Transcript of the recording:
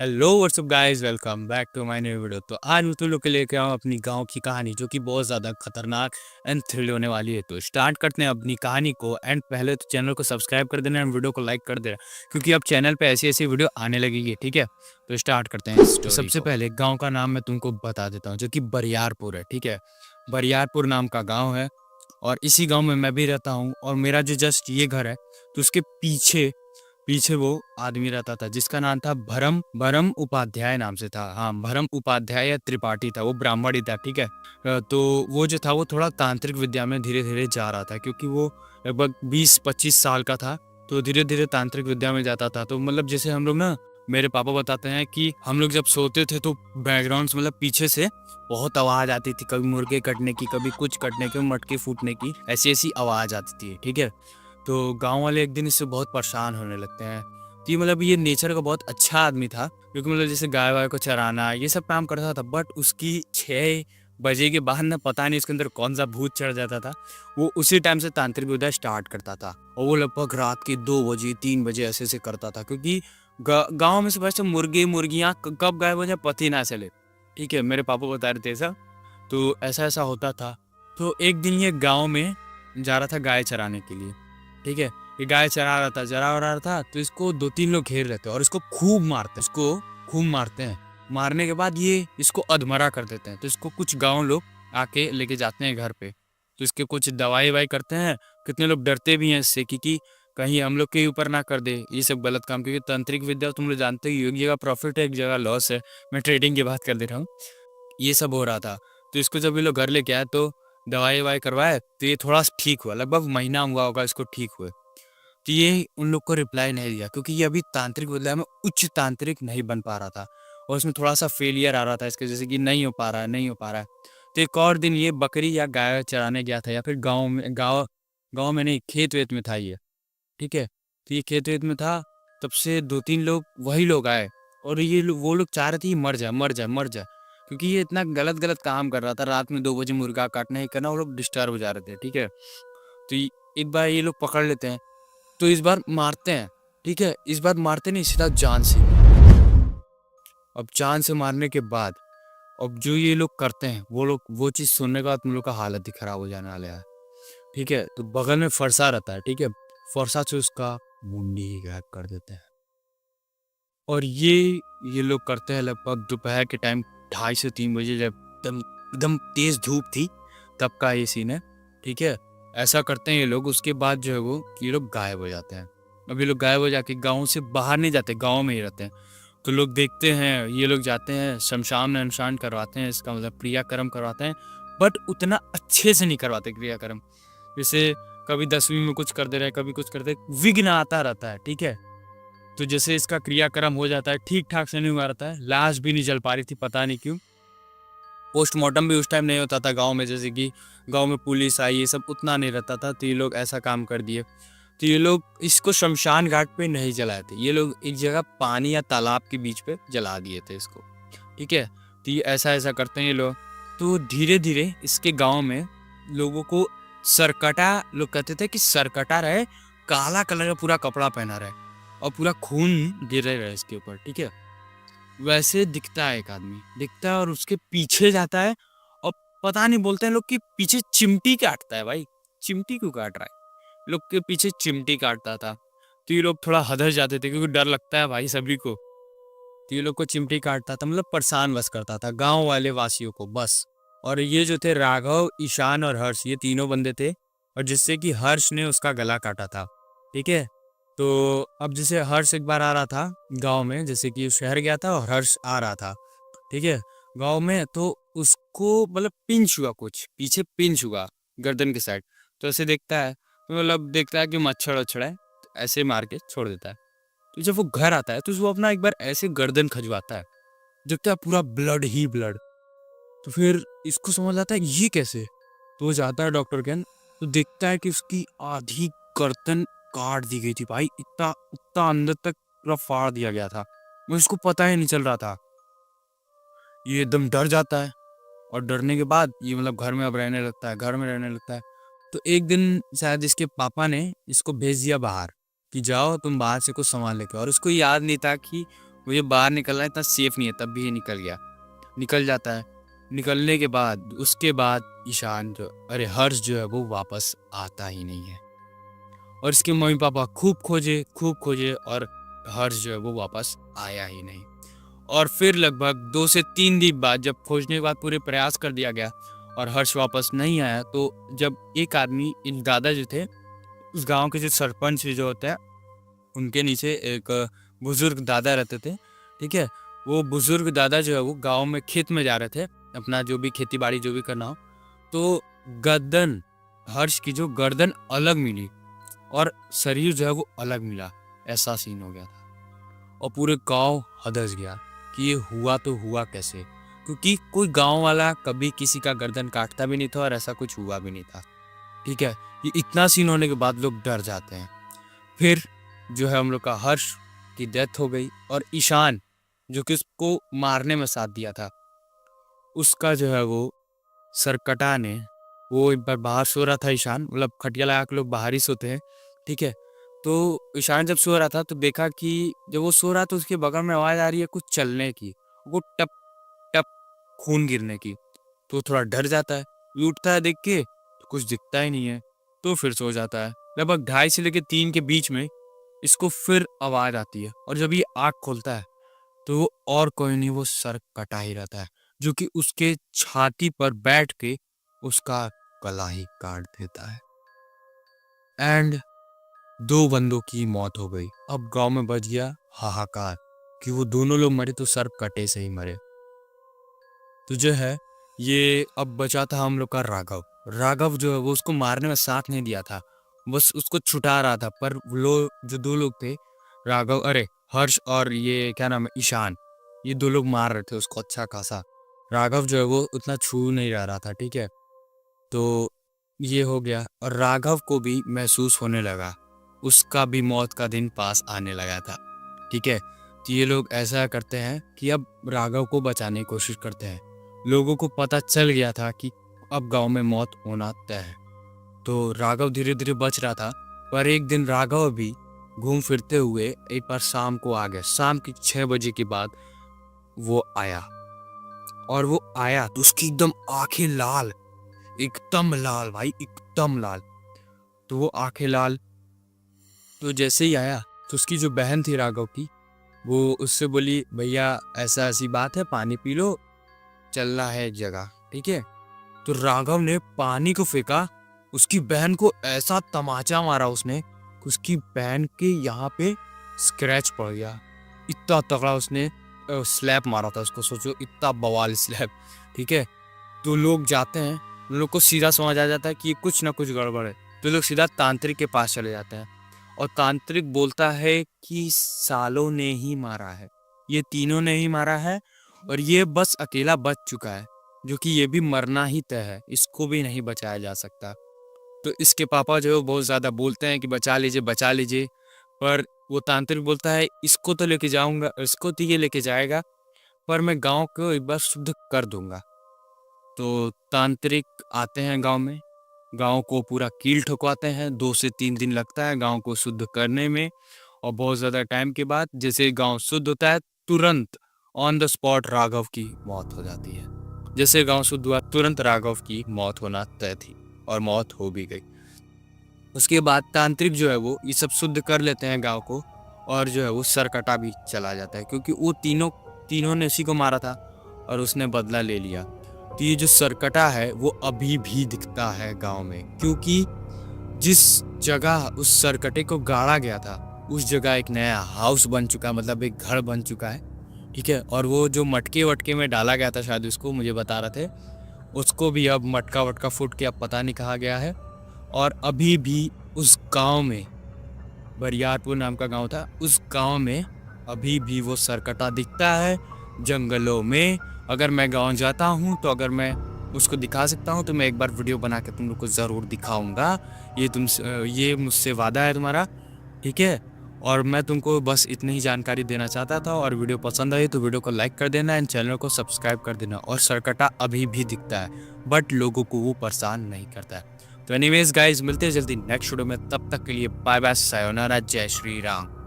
Hello WhatsApp guys, welcome back to my new video. तो आज मैं तुम लोग के लेके आऊँ अपनी गांव की कहानी, जो कि बहुत ज़्यादा खतरनाक एंड थ्रिल होने वाली है। तो स्टार्ट करते हैं अपनी कहानी को। एंड पहले तो चैनल को सब्सक्राइब कर देना एंड वीडियो को लाइक कर देना, क्योंकि अब चैनल पे ऐसी ऐसी वीडियो आने लगेगी। ठीक है, तो स्टार्ट करते हैं स्टोरी को। सबसे पहले गाँव का नाम मैं तुमको बता देता हूँ, जो कि बरियारपुर है। ठीक है, बरियारपुर नाम का गाँव है और इसी गाँव में मैं भी रहता हूँ। और मेरा जो जस्ट ये घर है, तो उसके पीछे पीछे वो आदमी रहता था जिसका नाम था भरम भरम उपाध्याय नाम से था। हाँ, भरम उपाध्याय या त्रिपाठी था, वो ब्राह्मण ही था। ठीक है, तो वो जो था वो थोड़ा तांत्रिक विद्या में धीरे धीरे जा रहा था, क्योंकि वो लगभग 20-25 साल का था। तो धीरे धीरे तांत्रिक विद्या में जाता था। तो मतलब जैसे हम लोग ना, मेरे पापा बताते हैं कि हम लोग जब सोते थे तो बैकग्राउंड मतलब पीछे से बहुत आवाज आती थी, कभी मुर्गे कटने की, कभी कुछ कटने की, मटके फूटने की, ऐसी ऐसी आवाज आती थी। ठीक है, तो गांव वाले एक दिन इससे बहुत परेशान होने लगते हैं। तो ये मतलब ये नेचर का बहुत अच्छा आदमी था, क्योंकि मतलब जैसे गाय वाय को चराना ये सब काम करता था। बट उसकी 6 बजे के बाद ना, पता नहीं उसके अंदर कौन सा भूत चढ़ जाता था। वो उसी टाइम से तांत्रिक विद्या स्टार्ट करता था, और वो लगभग रात के 2 बजे 3 बजे ऐसे ऐसे करता था, क्योंकि गांव में से वैसे मुर्गे मुर्गियां कब गायब हो जाए पता ही ना चले। ठीक है, मेरे पापा बता रहे थे ऐसा। तो ऐसा ऐसा होता था। तो एक दिन ये गांव में जा रहा था गाय चराने के लिए। ठीक है, ये गाय चरा रहा था, तो इसको 2-3 लोग घेर लेते हैं और खूब मारते हैं। मारने के बाद ये इसको अधमरा कर देते हैं। तो इसको कुछ गांव लोग आके लेके जाते हैं घर पे। तो इसके कुछ दवाई वाई करते हैं। कितने लोग डरते भी हैं इससे, क्योंकि कहीं हम लोग के ऊपर ना कर दे ये सब गलत काम, क्योंकि तांत्रिक विद्या तुम लोग जानते ही हो, एक जगह प्रॉफिट है, एक जगह लॉस है। मैं ट्रेडिंग की बात कर दे रहा हूँ। ये सब हो रहा था। तो इसको जब ये लोग घर लेके आए, तो दवाई ववाई करवाए, तो ये थोड़ा ठीक हुआ, लगभग महीना हुआ होगा इसको ठीक हुए। तो ये उन लोग को रिप्लाई नहीं दिया, क्योंकि ये अभी तांत्रिक विद्या में उच्च तांत्रिक नहीं बन पा रहा था, और उसमें थोड़ा सा फेलियर आ रहा था इसके, जैसे कि नहीं हो पा रहा है, नहीं हो पा रहा है। तो एक और दिन ये बकरी या गाय चराने गया था, या फिर गाँव में नहीं, खेत वेत में था ये। ठीक है, तो ये खेत वेत में था। तब से 2-3 लोग वही लोग आए, और वो लोग चाह रहे थे ये मर जाए मर जाए मर जाए, क्योंकि ये इतना गलत गलत काम कर रहा था। रात में 2 बजे मुर्गा काटना ही करना, वो लोग डिस्टर्ब हो जा रहे थे। ठीक है, तो एक बार ये लोग पकड़ लेते हैं, तो इस बार मारते हैं। ठीक है, इस बार मारते नहीं, सीधा जान से। अब जान से मारने के बाद, अब जो ये लोग करते हैं, वो चीज़ सुनने के बाद तुम लोग का हालत ही खराब हो जाने वाला है। ठीक है, तो बगल में फरसा रहता है। ठीक है, फरसा से उसका मुंडी ही गायब कर देते हैं। और ये लोग करते हैं लगभग दोपहर के टाइम, 2:30 से 3 बजे, जब एकदम एकदम तेज धूप थी, तब का ये सीन है। ठीक है, ऐसा करते हैं ये लोग। उसके बाद जो है वो ये लोग गायब हो जाते हैं। अब ये लोग गायब हो जाके गांव से बाहर नहीं जाते, गांव में ही रहते हैं। तो लोग देखते हैं, ये लोग जाते हैं शमशान अनशान करवाते हैं, इसका मतलब क्रियाक्रम करवाते हैं। बट उतना अच्छे से नहीं करवाते क्रियाक्रम। जैसे कभी 10वीं में कुछ कर दे रहे, कभी कुछ कर दे, विघ्न आता रहता है। ठीक है, तो जैसे इसका क्रियाक्रम हो जाता है, ठीक ठाक से नहीं हुआ रहता है। लाश भी नहीं जल पा रही थी, पता नहीं क्यों। पोस्टमार्टम भी उस टाइम नहीं होता था गांव में, जैसे कि गांव में पुलिस आई, ये सब उतना नहीं रहता था। तो ये लोग ऐसा काम कर दिए। तो ये लोग इसको शमशान घाट पे नहीं जलाए थे, ये लोग एक जगह पानी या तालाब के बीच पे जला दिए थे इसको। ठीक है, तो ये ऐसा ऐसा करते हैं ये लोग। तो धीरे धीरे इसके गांव में लोगों को सरकटा, लोग कहते थे कि सरकटा रहे, काला कलर का पूरा कपड़ा पहना रहे, और पूरा खून गिर रहा है इसके ऊपर। ठीक है, वैसे दिखता है, एक आदमी दिखता है और उसके पीछे जाता है। और पता नहीं, बोलते हैं लोग कि पीछे चिमटी काटता है। भाई, चिमटी क्यों काट रहा है? लोग के पीछे चिमटी काटता था। तो ये लोग थोड़ा हदर जाते थे, क्योंकि डर लगता है भाई सभी को। तो ये लोग को चिमटी काटता था, मतलब परेशान बस करता था गांव वाले वासियों को बस। और ये जो थे राघव, ईशान और हर्ष, ये तीनों बंदे थे। और जिससे कि हर्ष ने उसका गला काटा था। ठीक है, तो अब जैसे हर्ष एक बार आ रहा था गांव में, जैसे कि शहर गया था और हर्ष आ रहा था। ठीक है, गांव में, तो उसको मतलब पिंच हुआ, कुछ पीछे पिंच हुआ गर्दन के साइड। तो ऐसे देखता है, तो मतलब देखता है कि मच्छर वच्छर है, तो ऐसे मार के छोड़ देता है। तो जब वो घर आता है, तो वो अपना एक बार ऐसे गर्दन खजवाता है, देखता है पूरा ब्लड ही ब्लड। तो फिर इसको समझ आता है ये कैसे। तो वो जाता है डॉक्टर के यहाँ, तो देखता है कि उसकी आधी गर्दन काट दी गई थी। भाई, इतना इतना अंदर तक पूरा फाड़ दिया गया था, वो इसको पता ही नहीं चल रहा था। ये एकदम डर जाता है, और डरने के बाद ये मतलब घर में अब रहने लगता है, घर में रहने लगता है। तो एक दिन शायद इसके पापा ने इसको भेज दिया बाहर, कि जाओ तुम बाहर से कुछ सामान लेके। और उसको याद नहीं था कि मुझे बाहर निकलना इतना सेफ नहीं है, तब भी ये निकल गया, निकल जाता है। निकलने के बाद उसके बाद ईशान जो अरे हर्ष जो है वो वापस आता ही नहीं है। और इसके मम्मी पापा खूब खोजे और हर्ष जो है वो वापस आया ही नहीं। और फिर लगभग 2 से 3 दिन बाद जब खोजने के बाद पूरे प्रयास कर दिया गया और हर्ष वापस नहीं आया, तो जब एक आदमी, इन दादा जो थे उस गांव के, जो सरपंच जो होते हैं उनके नीचे एक बुजुर्ग दादा रहते थे, ठीक है। वो बुजुर्ग दादा जो है वो गांव में खेत में जा रहे थे, अपना जो भी खेती बाड़ी जो भी करना हो, तो गर्दन, हर्ष की जो गर्दन अलग मिली और शरीर जो है वो अलग मिला। ऐसा सीन हो गया था और पूरे गांव हदस गया कि ये हुआ तो हुआ कैसे, क्योंकि कोई गांव वाला कभी किसी का गर्दन काटता भी नहीं था और ऐसा कुछ हुआ भी नहीं था, ठीक है। ये इतना सीन होने के बाद लोग डर जाते हैं। फिर जो है हम लोग का हर्ष की डेथ हो गई और ईशान जो कि उसको मारने में साथ दिया था, उसका जो है वो सरकटा ने, वो एक बार बाहर सो रहा था ईशान, मतलब खटिया लगा के लोग बाहर ही सोते हैं, ठीक है। तो ईशान जब सो रहा था तो देखा कि जब वो सो रहा तो उसके बगल में आवाज आ रही है कुछ चलने की, वो टप टप खून गिरने की। तो थोड़ा डर जाता है, उठता है देख के तो कुछ दिखता ही नहीं है, तो फिर सो जाता है। लगभग 2:30 से लेकर 3 के बीच में इसको फिर आवाज आती है और जब ये आँख खोलता है तो वो और कोई नहीं, वो सर कटा ही रहता है, जो कि उसके छाती पर बैठ के उसका गला ही काट देता है। एंड 2 बंदों की मौत हो गई। अब गांव में बच गया हाहाकार कि वो दोनों लोग मरे तो सर कटे से ही मरे। तो जो है ये अब बचा था हम लोग का राघव। राघव जो है वो उसको मारने में साथ नहीं दिया था, बस उसको छुटा रहा था। पर वो लोग जो 2 लोग थे, राघव, अरे हर्ष और ये क्या नाम है, ईशान, ये 2 लोग मार रहे थे उसको अच्छा खासा। राघव जो है वो उतना छू नहीं रहा था, ठीक है। तो ये हो गया और राघव को भी महसूस होने लगा, उसका भी मौत का दिन पास आने लगा था, ठीक है। तो ये लोग ऐसा करते हैं कि अब राघव को बचाने की कोशिश करते हैं। लोगों को पता चल गया था कि अब गांव में मौत होना तय है, तो राघव धीरे धीरे बच रहा था। पर एक दिन राघव भी घूम फिरते हुए एक बार शाम को आ गया, शाम की 6 बजे के बाद वो आया। और वो आया तो उसकी एकदम आंखें लाल, एकदम लाल भाई, एकदम लाल। तो वो आंखें लाल, तो जैसे ही आया तो उसकी जो बहन थी राघव की, वो उससे बोली, भैया ऐसा ऐसी बात है, पानी पी लो, चलना है एक जगह, ठीक है। तो राघव ने पानी को फेंका, उसकी बहन को ऐसा तमाचा मारा उसने कि उसकी बहन के यहाँ पे स्क्रैच पड़ गया। इतना तगड़ा उसने स्लैप मारा था उसको, सोचो इतना बवाल स्लैप, ठीक है। तो लोग जाते हैं, उन लोग को सीधा समझ आ जाता है कि कुछ ना कुछ गड़बड़ है, तो लोग सीधा तांत्रिक के पास चले जाते हैं और तांत्रिक बोलता है कि सालों ने ही मारा है, ये तीनों ने ही मारा है और ये बस अकेला बच चुका है, जो कि ये भी मरना ही तय है, इसको भी नहीं बचाया जा सकता। तो इसके पापा जो है बहुत ज़्यादा बोलते हैं कि बचा लीजिए, पर वो तांत्रिक बोलता है इसको तो लेके जाऊंगा, इसको तो ये लेके जाएगा, पर मैं गांव को एक बार शुद्ध कर दूंगा। तो तांत्रिक आते हैं गांव में, गांव को पूरा कील ठोकवाते हैं, 2 से 3 दिन लगता है गांव को शुद्ध करने में। और बहुत ज़्यादा टाइम के बाद जैसे गांव शुद्ध होता है, तुरंत ऑन द स्पॉट राघव की मौत हो जाती है। जैसे गांव शुद्ध हुआ तुरंत राघव की मौत होना तय थी और मौत हो भी गई। उसके बाद तांत्रिक जो है वो ये सब शुद्ध कर लेते हैं गांव को और जो है वो सरकटा भी चला जाता है, क्योंकि वो तीनों ने उसी को मारा था और उसने बदला ले लिया। तो ये जो सरकटा है वो अभी भी दिखता है गांव में, क्योंकि जिस जगह उस सरकटे को गाड़ा गया था उस जगह एक नया हाउस बन चुका, मतलब एक घर बन चुका है, ठीक है। और वो जो मटके वटके में डाला गया था शायद, उसको मुझे बता रहे थे, उसको भी अब मटका वटका फूट के अब पता नहीं कहाँ गया है। और अभी भी उस गांव में, बरियारपुर नाम का गांव था, उस गांव में अभी भी वो सरकटा दिखता है जंगलों में। अगर मैं गांव जाता हूँ तो अगर मैं उसको दिखा सकता हूँ तो मैं एक बार वीडियो बना के तुम लोग को ज़रूर दिखाऊंगा। ये मुझसे वादा है तुम्हारा, ठीक है। और मैं तुमको बस इतनी ही जानकारी देना चाहता था, और वीडियो पसंद आई तो वीडियो को लाइक कर देना एंड चैनल को सब्सक्राइब कर देना। और सरकटा अभी भी दिखता है बट लोगों को वो परेशान नहीं करता है। तो एनीवेज गाइज, मिलते हैं जल्दी नेक्स्ट वीडियो में, तब तक के लिए बाय बाय, सायोनारा, जय श्री राम।